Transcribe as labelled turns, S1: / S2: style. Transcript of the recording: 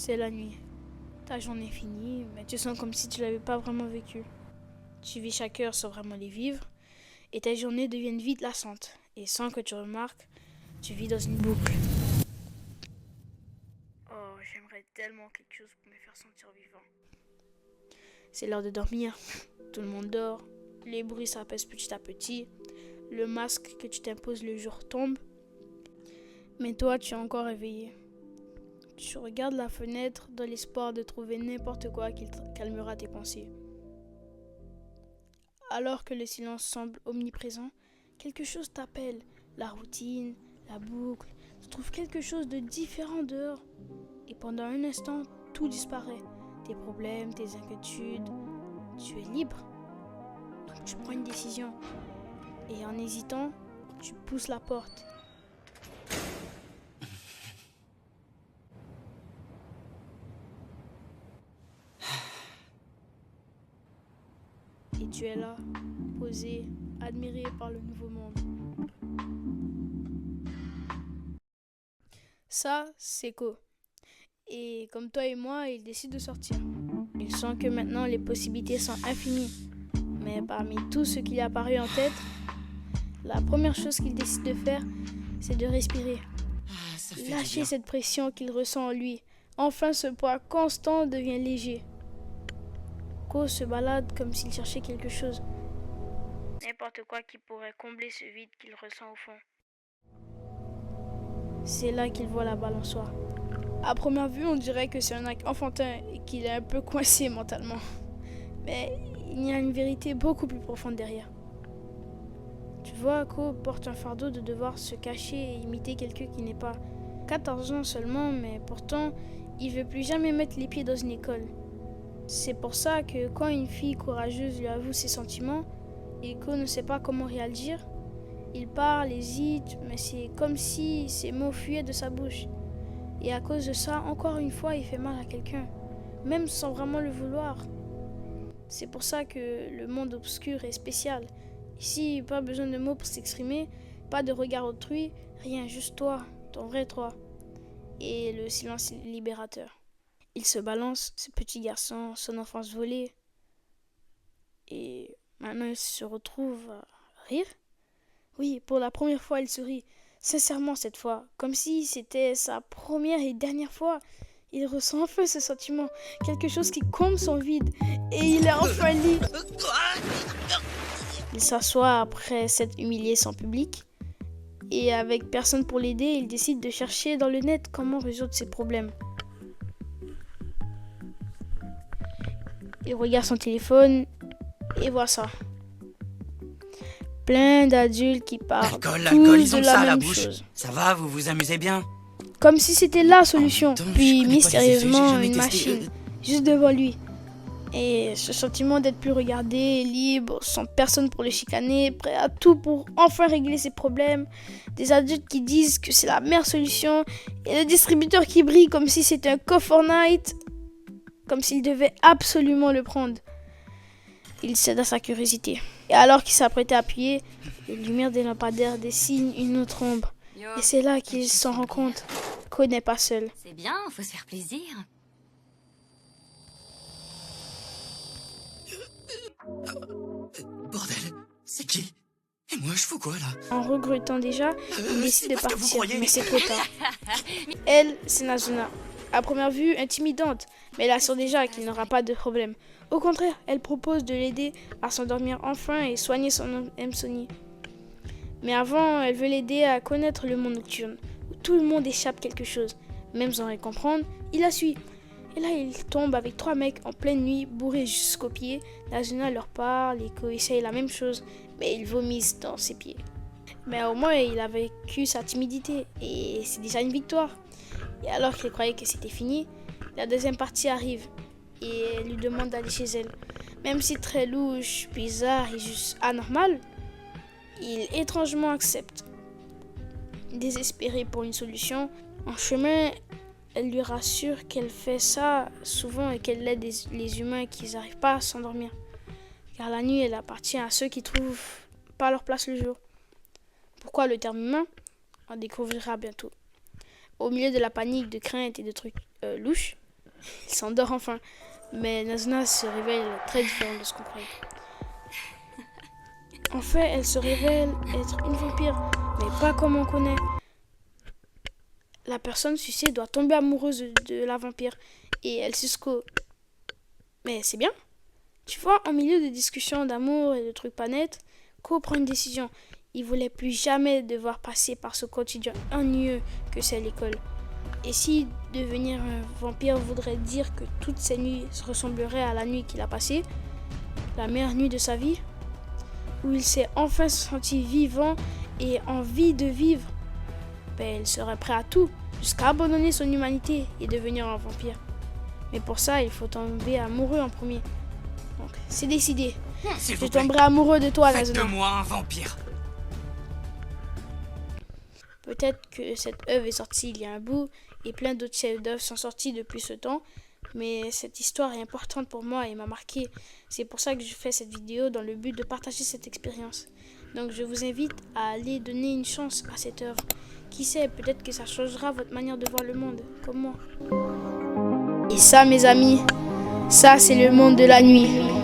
S1: C'est la nuit. Ta journée est finie, mais tu sens comme si tu l'avais pas vraiment vécue. Tu vis chaque heure sans vraiment les vivre, et tes journées deviennent vite lassantes. Et sans que tu remarques, tu vis dans une boucle. Oh, j'aimerais tellement quelque chose pour me faire sentir vivant. C'est l'heure de dormir. Tout le monde dort. Les bruits s'apaisent petit à petit. Le masque que tu t'imposes le jour tombe. Mais toi, tu es encore réveillé. Tu regardes la fenêtre dans l'espoir de trouver n'importe quoi qui calmera tes pensées. Alors que le silence semble omniprésent, quelque chose t'appelle. La routine, la boucle. Tu trouves quelque chose de différent dehors. Et pendant un instant, tout disparaît. Tes problèmes, tes inquiétudes. Tu es libre. Donc tu prends une décision. Et en hésitant, tu pousses la porte. Et tu es là, posé, admiré par le nouveau monde. Ça, c'est Co. Et comme toi et moi, il décide de sortir. Il sent que maintenant les possibilités sont infinies. Mais parmi tout ce qui lui est apparu en tête, la première chose qu'il décide de faire, c'est de respirer. Lâcher cette pression qu'il ressent en lui. Enfin, ce poids constant devient léger. Co se balade comme s'il cherchait quelque chose. N'importe quoi qui pourrait combler ce vide qu'il ressent au fond. C'est là qu'il voit la balançoire. À première vue, on dirait que c'est un acte enfantin et qu'il est un peu coincé mentalement. Mais il y a une vérité beaucoup plus profonde derrière. Tu vois, Co porte un fardeau de devoir se cacher et imiter quelqu'un qui n'est pas. 14 ans seulement, mais pourtant, il veut plus jamais mettre les pieds dans une école. C'est pour ça que quand une fille courageuse lui avoue ses sentiments, et Co ne sait pas comment réagir, il parle, hésite, mais c'est comme si ses mots fuyaient de sa bouche. Et à cause de ça, encore une fois, il fait mal à quelqu'un, même sans vraiment le vouloir. C'est pour ça que le monde obscur est spécial. Ici, pas besoin de mots pour s'exprimer, pas de regard autrui, rien, juste toi, ton vrai toi. Et le silence libérateur. Il se balance, ce petit garçon, son enfance volée. Et maintenant, il se retrouve à rire. Oui, pour la première fois, il sourit. Sincèrement cette fois, comme si c'était sa première et dernière fois. Il ressent enfin ce sentiment, quelque chose qui comble son vide. Et il est enfin libre. Il s'assoit après s'être humilié sans public. Et avec personne pour l'aider, il décide de chercher dans le net comment résoudre ses problèmes. Il regarde son téléphone et voit ça. Plein d'adultes qui parlent
S2: L'alcool,
S1: tous
S2: ils ont
S1: de
S2: ça
S1: la
S2: à la
S1: même
S2: bouche.
S1: chose.
S2: Ça va, vous vous amusez bien?
S1: Comme si c'était la solution.
S2: Attends, je
S1: Puis
S2: connais pas les effets, j'ai
S1: mystérieusement,
S2: jamais
S1: une
S2: testé.
S1: machine, juste devant lui. Et ce sentiment d'être plus regardé, libre, sans personne pour le chicaner, prêt à tout pour enfin régler ses problèmes. Des adultes qui disent que c'est la meilleure solution. Et le distributeur qui brille comme si c'était un coffre Fortnite. Comme s'il devait absolument le prendre. Il cède à sa curiosité. Et alors qu'il s'apprêtait à appuyer, les lumières des lampadaires dessinent une autre ombre. Et c'est là qu'il s'en rend compte qu'on n'est pas seul.
S3: C'est bien, faut se faire plaisir.
S2: Bordel, c'est qui? Et moi, je fous quoi, là?
S1: En regrettant déjà, il décide de
S2: c'est pas ce que vous
S1: partir,
S2: croyez.
S1: mais c'est trop tard. Elle, c'est Nazuna. À première vue, intimidante, mais elle assure déjà qu'il n'aura pas de problème. Au contraire, elle propose de l'aider à s'endormir enfin et soigner son insomnie. Mais avant, elle veut l'aider à connaître le monde nocturne, où tout le monde échappe quelque chose. Même sans rien comprendre, il la suit. Et là, il tombe avec 3 mecs en pleine nuit, bourrés jusqu'aux pieds. Nazuna leur parle, Eko essaye la même chose, mais ils vomissent dans ses pieds. Mais au moins, il a vécu sa timidité, et c'est déjà une victoire. Et alors qu'il croyait que c'était fini, la deuxième partie arrive, et elle lui demande d'aller chez elle. Même si très louche, bizarre et juste anormal, il étrangement accepte. Désespéré pour une solution, en chemin, elle lui rassure qu'elle fait ça souvent et qu'elle aide les humains qui n'arrivent pas à s'endormir. Car la nuit, elle appartient à ceux qui trouvent pas leur place le jour. Pourquoi le terme humain? On découvrira bientôt. Au milieu de la panique, de crainte et de trucs louches, Il s'endort enfin. Mais Nazuna se révèle très différente de ce qu'on croyait. En fait, elle se révèle être une vampire, mais pas comme on connaît. La personne sucée doit tomber amoureuse de la vampire et elle susco. Mais c'est bien. Tu vois, en milieu de discussions d'amour et de trucs pas nets, Ko prend une décision. Il voulait plus jamais devoir passer par ce quotidien ennuyeux que c'est l'école. Et si devenir un vampire voudrait dire que toutes ces nuits ressembleraient à la nuit qu'il a passée, la meilleure nuit de sa vie, où il s'est enfin senti vivant et envie de vivre, il serait prêt à tout, jusqu'à abandonner son humanité et devenir un vampire. Mais pour ça, il faut tomber amoureux en premier. Donc, c'est décidé. Je tomberai amoureux de toi, Nazuna.
S2: Faites de moi un vampire.
S1: Peut-être que cette œuvre est sortie il y a un bout, et plein d'autres chefs-d'œuvre sont sortis depuis ce temps, mais cette histoire est importante pour moi et m'a marqué. C'est pour ça que je fais cette vidéo, dans le but de partager cette expérience. Donc je vous invite à aller donner une chance à cette œuvre. Qui sait, peut-être que ça changera votre manière de voir le monde, comme moi. Et ça, mes amis, ça c'est le monde de la nuit.